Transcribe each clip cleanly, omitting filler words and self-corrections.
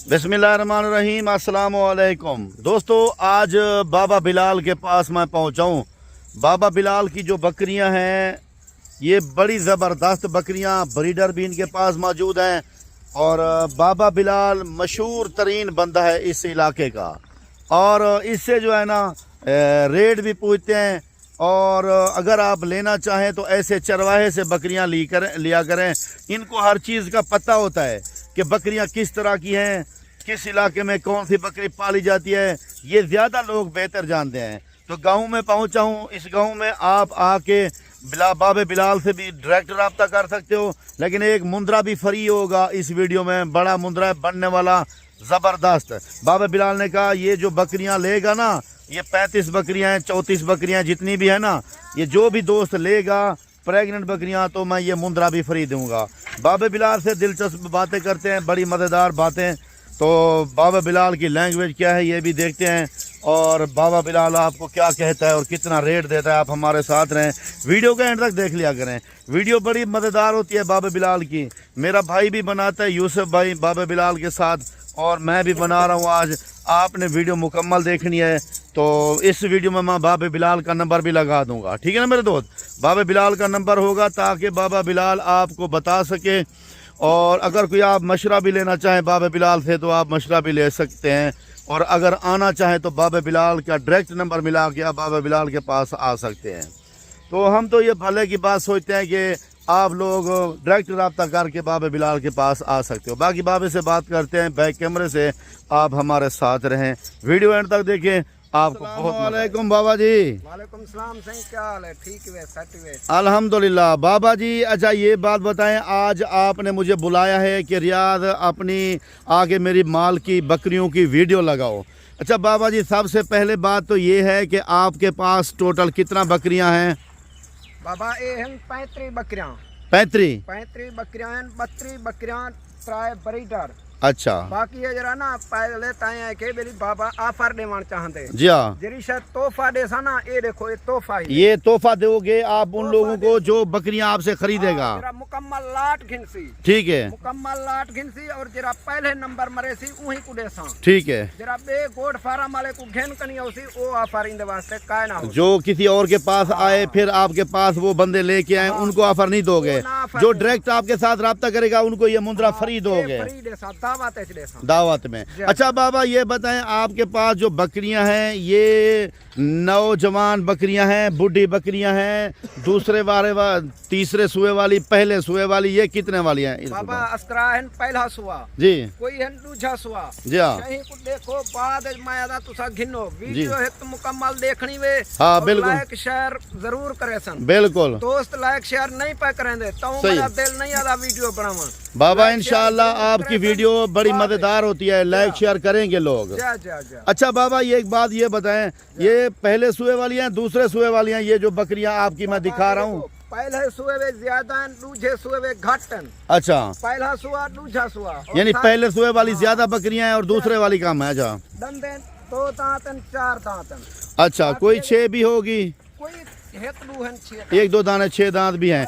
बिस्मिल्लाहिर्रहमानिर्रहीम, अस्सलाम वालेकुम। दोस्तों, आज बाबा बिलाल के पास मैं पहुंचा हूं। बाबा बिलाल की जो बकरियां हैं ये बड़ी ज़बरदस्त बकरियां, ब्रीडर भी इनके पास मौजूद हैं। और बाबा बिलाल मशहूर तरीन बंदा है इस इलाके का, और इससे जो है ना रेट भी पूछते हैं। और अगर आप लेना चाहें तो ऐसे चरवाहे से बकरियां लिया करें। इनको हर चीज़ का पता होता है कि बकरियां किस तरह की हैं, किस इलाके में कौन सी बकरी पाली जाती है, ये ज़्यादा लोग बेहतर जानते हैं। तो गांव में पहुंचा हूं। इस गांव में आप आके बाबा बिलाल से भी डायरेक्ट रब्ता कर सकते हो, लेकिन एक मुंद्रा भी फ्री होगा इस वीडियो में। बड़ा मुंद्रा बनने वाला, ज़बरदस्त। बाबा बिलाल ने कहा ये जो बकरियां लेगा ना, ये 35 बकरियां हैं, 34 बकरियां जितनी भी है ना, ये जो भी दोस्त लेगा प्रेग्नेंट बकरियां, तो मैं ये मुंद्रा भी फ्री दूंगा। बाबा बिलाल से दिलचस्प बातें करते हैं, बड़ी मज़ेदार बातें। तो बाबा बिलाल की लैंग्वेज क्या है ये भी देखते हैं, और बाबा बिलाल आपको क्या कहता है और कितना रेट देता है। आप हमारे साथ रहें, वीडियो का एंड तक देख लिया करें। वीडियो बड़ी मज़ेदार होती है बाबा बिलाल की। मेरा भाई भी बनाता है, यूसुफ भाई, बाबा बिलाल के साथ, और मैं भी बना रहा हूँ। आज आपने वीडियो मुकम्मल देखनी है तो इस वीडियो में मैं बाबा बिलाल का नंबर भी लगा दूंगा, ठीक है ना मेरे दोस्त। बाबा बिलाल का नंबर होगा ताकि बाबा बिलाल आपको बता सके। और अगर कोई आप मशवरा भी लेना चाहें बाबा बिलाल से तो आप मशवरा भी ले सकते हैं। और अगर आना चाहें तो बाबा बिलाल का डायरेक्ट नंबर मिला के आप बाबा बिलाल के पास आ सकते हैं। तो हम तो ये भले की बात सोचते हैं कि आप लोग डायरेक्ट रब्ता करके बाबा बिलाल के पास आ सकते हो। बाकी बाबे से बात करते हैं बैक कैमरे से। आप हमारे साथ रहें, वीडियो एंड तक देखें, आपको बहुत वालेकुम बाबा जी। वालेकुम सलाम। सही क्या हाल है? ठीक है, सच है, अल्हम्दुलिल्लाह। बाबा जी अच्छा ये बात बताएं, आज आपने मुझे बुलाया है कि रियाद अपनी आगे मेरी माल की बकरियों की वीडियो लगाओ। अच्छा बाबा जी, सबसे पहले बात तो ये है कि आपके पास टोटल कितना बकरियां हैं? बाबा ये हैं 35 बकरियां। 35 बकरियां हैं, 32 बकरियां प्राय ब्रीडर। अच्छा, बाकी ये जरा ना पहले ताए के बेली बाबा ऑफर देवान चाहते जी हाँ। जरी शायद तोहफा दे सा ना, ये देखो ये तोहफा ही। ये तोहफा दोगे आप उन लोगों को जो बकरियां आपसे खरीदेगा? जरा मुकम्मल लाट घिनसी, ठीक है, मुकम्मल लाट घिनसी। और जरा पहले नंबर मरे सी वही को दे सा, ठीक है। जरा बे गोड फार्म वाले को घेन कनी होसी वो ऑफर इन वास्ते काय ना हो। जो किसी और के पास आए फिर आपके पास वो बंदे लेके आए, उनको ऑफर नहीं दोगे? जो डायरेक्ट आपके साथ रब्ता करेगा उनको ये मुंद्रा फ्री दोगे? फ्री दे सा, दावत में। अच्छा बाबा ये बताएं, आपके पास जो बकरियां हैं ये नौजवान बकरियां हैं, बूढ़ी बकरियां हैं, दूसरे तीसरे सुए वाली, पहले सुए वाली, ये कितने वाली हैं? बाबा अस्करा है पहला सुआ जी, कोई है दूसरा सुआ जी हाँ। कहीं को देखो बाद मायादा तुसा घिनो वीडियो है तो मुकम्मल देखनी वे। हाँ बिल्कुल, लाइक शेयर जरूर करे सन, बिल्कुल दोस्त लाइक शेयर नहीं पे करेंगे तो मेरा दिल नहीं आदा वीडियो बनावा। बाबा इंशाल्लाह आपकी वीडियो बड़ी मजेदार होती है, लाइक शेयर करेंगे लोग। जा जा जा। अच्छा बाबा ये एक बात ये बताएं, ये पहले सुए वाली हैं, दूसरे सुए वाली हैं, ये जो बकरियां आपकी मैं दिखा रहा हूँ? पहले सुए वे ज्यादा, दूसरे सुए वे घटन। अच्छा, पहला सुआ दूसरा सुआ, यानी पहले सुए वाली ज्यादा बकरियां हैं और दूसरे वाली कम है? अच्छा, दंदे 2 दांतन 4 दांतन। अच्छा, कोई 6 भी होगी? कोई एक दो दाने 6 दांत भी हैं।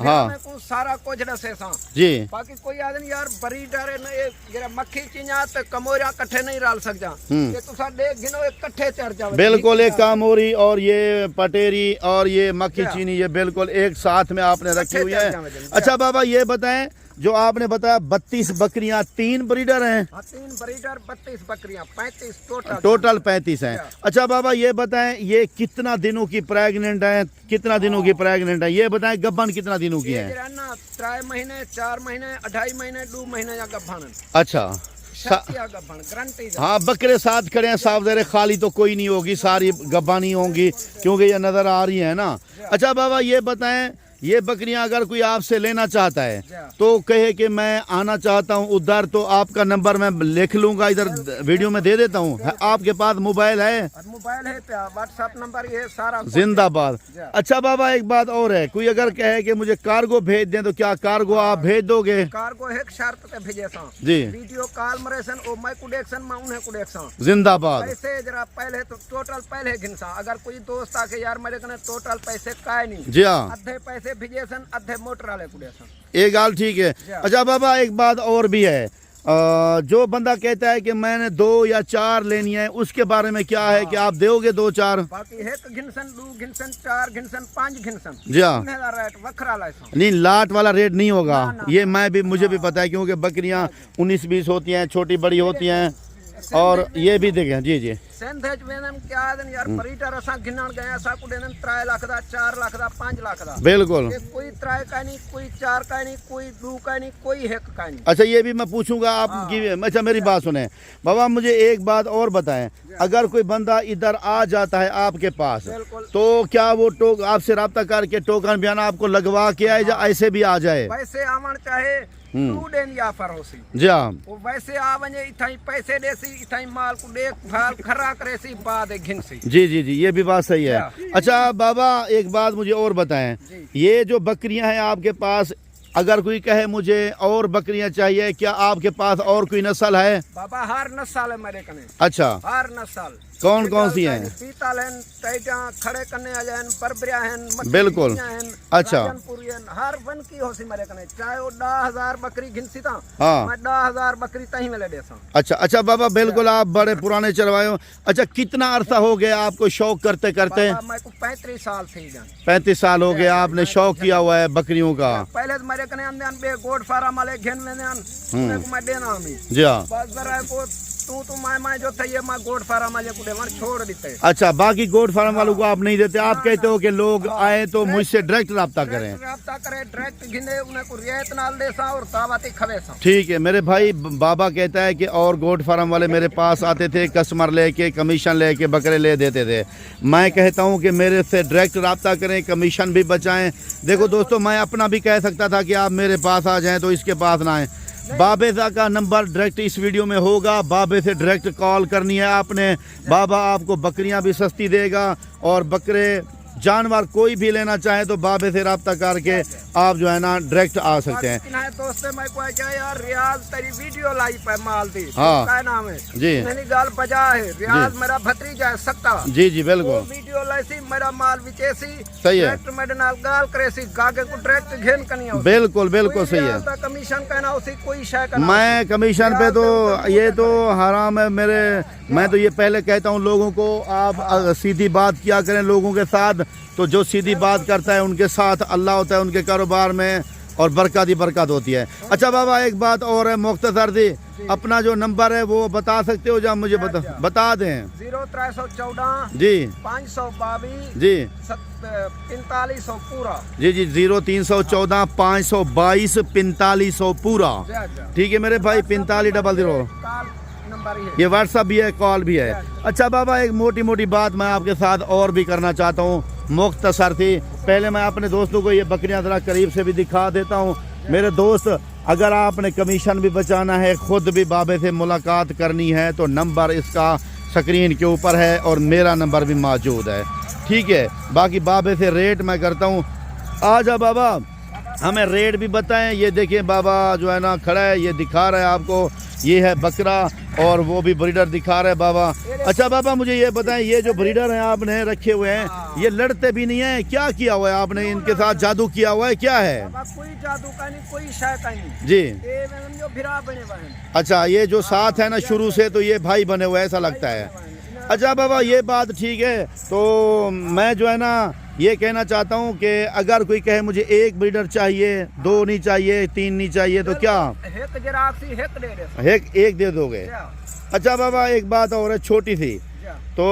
हाँ को सारा कुछ दसे सा जी। बाकी कोई आदमी यार बरी डरे न ये जरा मक्खी चिन्या तो कमोरा कट्ठे नहीं डाल सक जा, ये तुसा देख गिनो एक कट्ठे चढ़ जावे। बिल्कुल, एक कामोरी और ये पटेरी और ये मक्खी चीनी ये बिल्कुल एक साथ में आपने रखी हुई है। अच्छा बाबा ये बताएं, जो आपने बताया 32 बकरियां, 3 ब्रीडर हैं? 3 ब्रीडर, 32 बकरियां, 35 टोटल 35 हैं। अच्छा बाबा ये बताएं, ये कितना दिनों की प्रेग्नेंट है, कितना दिनों की प्रेग्नेंट है? ये बताएं गब्बन कितना दिनों की है? 3 महीने, 4 महीने, 2.5 महीने, 2 महीने या गब्बन। अच्छा, हाँ बकरे साथ खड़े हैं, साफ जरे खाली तो कोई नहीं होगी, सारी गब्बानी होंगी क्योंकि ये नजर आ रही है ना। अच्छा बाबा ये बताएं, ये बकरियां अगर कोई आपसे लेना चाहता है तो कहे कि मैं आना चाहता हूं उधर, तो आपका नंबर मैं लिख लूंगा, इधर वीडियो में दे देता हूं। आपके पास मोबाइल है? मोबाइल है, व्हाट्सएप नंबर ये सारा जिंदाबाद। अच्छा बाबा एक बात और है, कोई अगर कहे कि मुझे कार्गो भेज दें तो क्या कार्गो आप भेज दोगे? कार्गो एक शर्त पे भेजे सा जी, वीडियो कॉल मरेसन ओ मैं कुडेक्शन मैं उन्हें कुडेक्शन। जिंदाबाद। पैसे जरा पहले तो टोटल पहले गिनसा, अगर कोई दोस्त आके यार मेरे कने टोटल पैसे काय नहीं, जी हाँ, आधे पैसे भेजे सन, आधे मोटर वाले कुडेक्शन। एक गाल ठीक है। अच्छा बाबा एक बात और भी है, जो बंदा कहता है कि मैंने 2 या 4 लेनी है, उसके बारे में क्या है कि आप दोगे 2-4? बाकी 1 घिनसन 2 घिनसन 4 घिनसन 5 घिनसन जी हाँ। रेट वखरा लाइसो नहीं, लाट वाला रेट नहीं होगा। ना, ये मुझे भी पता है, क्योंकि बकरियां 19-20 होती हैं, छोटी बड़ी होती हैं। और ये भी देखें, जी जी सेंथेज वेनन क्या दिन यार परीटर असा गिनन गए असा को देन 3 लाख दा 4 लाख दा 5 लाख दा बिल्कुल। कोई 3 का नहीं, कोई 4 का नहीं, कोई 2 का नहीं, कोई 1 का नहीं। अच्छा, ये भी मैं पूछूंगा आपकी। अच्छा, मेरी बात सुने बाबा, मुझे एक बात और बताएं। अगर कोई बंदा इधर आ जाता है आपके पास, तो क्या वो आपसे रब्ता करके टोकन बयान आपको लगवा के आए, या ऐसे भी आ जाए? वैसे आवन चाहे 2 दिन या फरोसी जी हाँ। वो वैसे आ वने इथाई पैसे देसी, इथाई माल को देखभाल खरा करेसी, बाद घिनसी। जी जी जी, ये भी बात सही है। अच्छा बाबा, एक बात मुझे और बताएं। ये जो बकरियां हैं आपके पास, अगर कोई कहे मुझे और बकरियां चाहिए, क्या आपके पास और कोई नस्ल है? बाबा हर नस्ल है मेरे कने। अच्छा, हर नस्ल कौन कौन सी हैं? पीतल हैं, टाइटा खड़े करने आ जाएं, बरबरिया हैं, बिल्कुल। अच्छा, हर वन की होसी मेरे कने, चाहे वो 10,000 बकरी घिनसी था, हाँ, मैं 10,000 बकरी तही में ले देसा। अच्छा अच्छा बाबा, बिल्कुल, आप बड़े पुराने चरवाए हो। अच्छा, कितना अरसा हो गया आपको शौक करते करते? मैं को 35 साल थी जान। 35 साल हो गया आपने शौक किया हुआ है बकरियों का। पहले तो मेरे कने अंदर बे गोड फार्म वाले घेन में मैं देना हमी। जी हाँ। बस जरा को तू मैं जो थे ये मैं गोड फार्म वाले को देवन छोड़ देते। अच्छा, बाकी गोड फार्म वालों को आप नहीं देते? आप कहते हो कि लोग आए तो मुझसे डायरेक्ट रब्ता करें। रब्ता करें, डायरेक्ट गिने, उन्हें को रियायत नाल देसा और दावती खवेसा। ठीक है मेरे भाई, बाबा कहता है कि और गोड फार्म वाले मेरे पास आते थे, कस्टमर लेके कमीशन लेके बकरे ले देते थे। मैं कहता हूं कि मेरे से डायरेक्ट रब्ता करें, कमीशन भी बचाएं। देखो दोस्तों, मैं अपना भी कह सकता था कि आप मेरे पास आ जाएं, तो इसके पास ना आए। बाबे का नंबर डायरेक्ट इस वीडियो में होगा, बाबे से डायरेक्ट कॉल करनी है आपने। बाबा आपको बकरियां भी सस्ती देगा, और बकरे जानवर कोई भी लेना चाहे तो बाबे से रब्ता करके आप जो है ना डायरेक्ट आ सकते हैं। दोस्तों मैं को क्या यार, रियाज तेरी वीडियो लाई पे माल दी। हाँ, क्या नाम है जी? मैंने गाल बजा है, रियाज मेरा भतीजा है सक्का। जी जी बिल्कुल। वीडियो लाइसी मेरा माल विचेसी, सही है। डायरेक्ट मेरे नाल गाल करेसी, गागे को डायरेक्ट घेन कनिया। बिल्कुल बिल्कुल सही है। कमीशन कहना उसी कोई शय करना। मैं कमीशन पे तो ये तो हराम है मेरे। मैं तो ये पहले कहता हूँ लोगों को, आप सीधी बात किया करें लोगों के साथ, तो जो सीधी बात करता है उनके साथ अल्लाह होता है उनके कारोबार में, और बरकत ही बरकत होती है। अच्छा बाबा, एक बात और है, मुख्तसर दी अपना जो नंबर है वो बता सकते हो? जब मुझे बता दें। 0314 जी 522 जी 4500 पूरा। जी जी 0314 522 4500 पूरा। ठीक है मेरे भाई, 4500 ये व्हाट्सअप भी है, कॉल भी है। अच्छा बाबा, एक मोटी मोटी बात मैं आपके साथ और भी करना चाहता हूँ, मुख्तसर थी। पहले मैं अपने दोस्तों को ये बकरियां जरा करीब से भी दिखा देता हूँ। मेरे दोस्त, अगर आपने कमीशन भी बचाना है, खुद भी बाबे से मुलाकात करनी है, तो नंबर इसका स्क्रीन के ऊपर है और मेरा नंबर भी मौजूद है। ठीक है, बाकी बाबे से रेट मैं करता हूँ। आ जा बाबा, हमें रेट भी बताएं। ये देखिए बाबा जो है ना खड़ा है, ये दिखा रहा है आपको, ये है बकरा, और वो भी ब्रीडर दिखा रहा है बाबा। अच्छा बाबा, मुझे ये बताएं, ये जो ब्रीडर हैं आपने रखे हुए हैं, ये लड़ते भी नहीं है? क्या किया हुआ है आपने इनके साथ? जादू किया हुआ है क्या है? कोई जादू का नहीं, कोई शय का नहीं जी। ये जो भिरा बने हुए हैं। अच्छा, ये जो साथ है ना शुरू से, तो ये भाई बने हुए ऐसा लगता है। अच्छा बाबा, ये बात ठीक है। तो मैं जो है ना ये कहना चाहता हूँ कि अगर कोई कहे मुझे 1 ब्रीडर चाहिए, 2 नहीं चाहिए, 3 नहीं चाहिए, तो क्या एक दे दोगे? अच्छा बाबा, एक बात और है छोटी सी, तो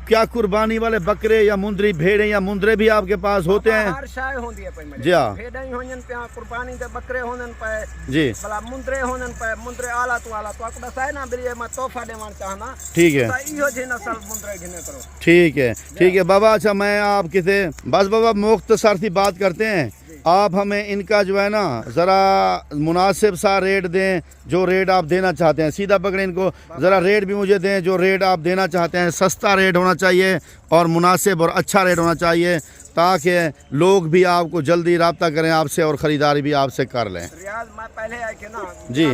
क्या कुर्बानी वाले बकरे या मुंदरी भेड़े या मुंदरे भी आपके पास होते हैं? हर शाय होती है पे जी हाँ। भेड़े होनन पे, कुर्बानी के बकरे होनन पे जी, भला मुंदरे होनन पे, मुंदरे आला तो आपको बताए ना बिलिए मैं तोहफा देवान चाहना। ठीक है, इहो जे नस्ल मुंदरे घिने करो। ठीक है ठीक है बाबा। अच्छा, मैं आपके से बस बाबा मुख्तसर सी बात करते हैं। आप हमें इनका जो है ना ज़रा मुनासिब सा रेट दें, जो रेट आप देना चाहते हैं। सीधा पकड़े इनको, ज़रा रेट भी मुझे दें जो रेट आप देना चाहते हैं। सस्ता रेट होना चाहिए और मुनासिब और अच्छा रेट होना चाहिए, ताकि लोग भी आपको जल्दी रब्ता करें आपसे और ख़रीदारी भी आपसे कर लें। रियाज मैं पहले आए के ना जी,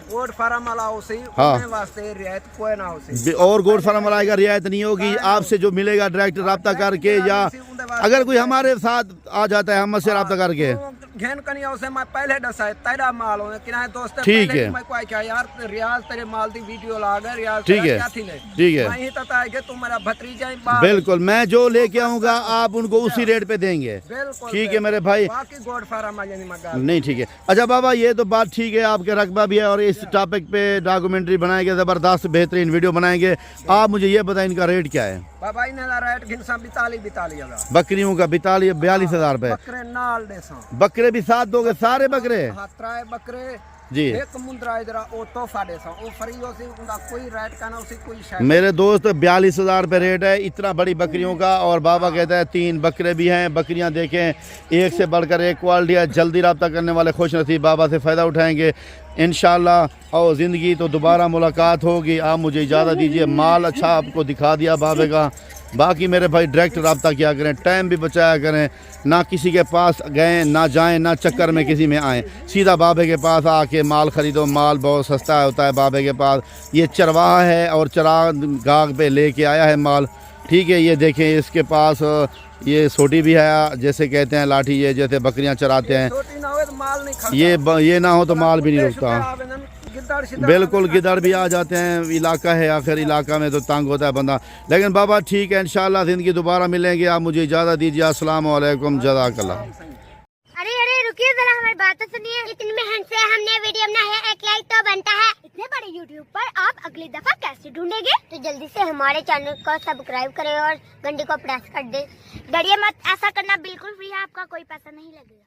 गोड फार्म वाला उसी हाँ, वास्ते रियायत कोई ना उसी, और गोड फार्म वाला आएगा रियायत नहीं होगी। आपसे जो मिलेगा डायरेक्ट रब्ता करके, या अगर कोई हमारे साथ आ जाता है हमसे रब्ता करके, घेन कनिया उसे मैं पहले दसा तेरा माल हो किराए दोस्त ठीक है। मैं कोई क्या यार रियाज तेरे माल दी वीडियो ला गए रियाज ठीक है, क्या थी ने ठीक है। मैं ही तता है कि तू मेरा भतीजा ही बाप बिल्कुल, मैं जो लेके आऊंगा आप उनको उसी रेट पे देंगे। बिल्कुल ठीक है मेरे भाई। बाकी गोड फार्म आ जानी मगा नहीं ठीक है। अच्छा बाबा ये तो बात ठीक है, आपके रकबा भी है और इस टॉपिक पे डॉक्यूमेंट्री बनाएंगे, ज़बरदस्त बेहतरीन वीडियो बनाएंगे। आप मुझे ये बताएं इनका रेट क्या है? बाबा इन्हें रेट घिनसा 42 हजार बकरियों का 42,000 रुपए। बकरे नाल देसा बकरे भी साथ दोगे? सारे बकरे हात्राए बकरे जी। एक मुंद्रा इधर ओ तोहफा देसा ओ फ्री होसी उनका कोई रेट का ना उसी कोई शायद मेरे दोस्त 42,000 रुपये रेट है इतना बड़ी बकरियों का। और बाबा कहता है 3 बकरे भी हैं। बकरियां देखें, एक से बढ़कर एक क्वालिटी है। जल्दी रब्ता करने वाले खुश नसीब बाबा से फ़ायदा उठाएंगे इंशाल्लाह। और ज़िंदगी तो दोबारा मुलाकात होगी। आप मुझे इजाज़त दीजिए। माल अच्छा आपको दिखा दिया बाबे का। बाकी मेरे भाई डायरेक्ट रब्ता किया करें, टाइम भी बचाया करें, ना किसी के पास गए ना जाएं, ना चक्कर में किसी में आएँ। सीधा बाबे के पास आके माल ख़रीदो। माल बहुत सस्ता होता है बाबे के पास। ये चरवाहा है और चरागाह पे लेके आया है माल। ठीक है, ये देखें इसके पास ये सोटी भी है, जैसे कहते हैं लाठी, ये जैसे बकरियां चराते हैं। छोटी ना हो तो माल नहीं खाता ये ना हो तो माल भी नहीं रुकता। गिद्दड़ शिद्दड़ बिल्कुल, गिदड़ भी आ जाते हैं। इलाका है आखिर, इलाका में तो तंग होता है बंदा। लेकिन बाबा ठीक है, इंशाल्लाह ज़िंदगी दोबारा मिलेंगे। आप मुझे इजाज़त दीजिए। अस्सलाम वालेकुम, जज़ाकल्लाह। अरे अरे रुकिए जरा, हमारी बात तो सुनिए। इतनी मेहनत से हमने वीडियो बनाया है, एक लाइक तो बनता है। इतने बड़े यूट्यूब पर आप अगली दफा कैसे ढूंढेंगे? तो जल्दी से हमारे चैनल को सब्सक्राइब करें और घंटी को प्रेस कर दे। डरिए मत, ऐसा करना बिल्कुल फ्री है, आपका कोई पैसा नहीं लगेगा।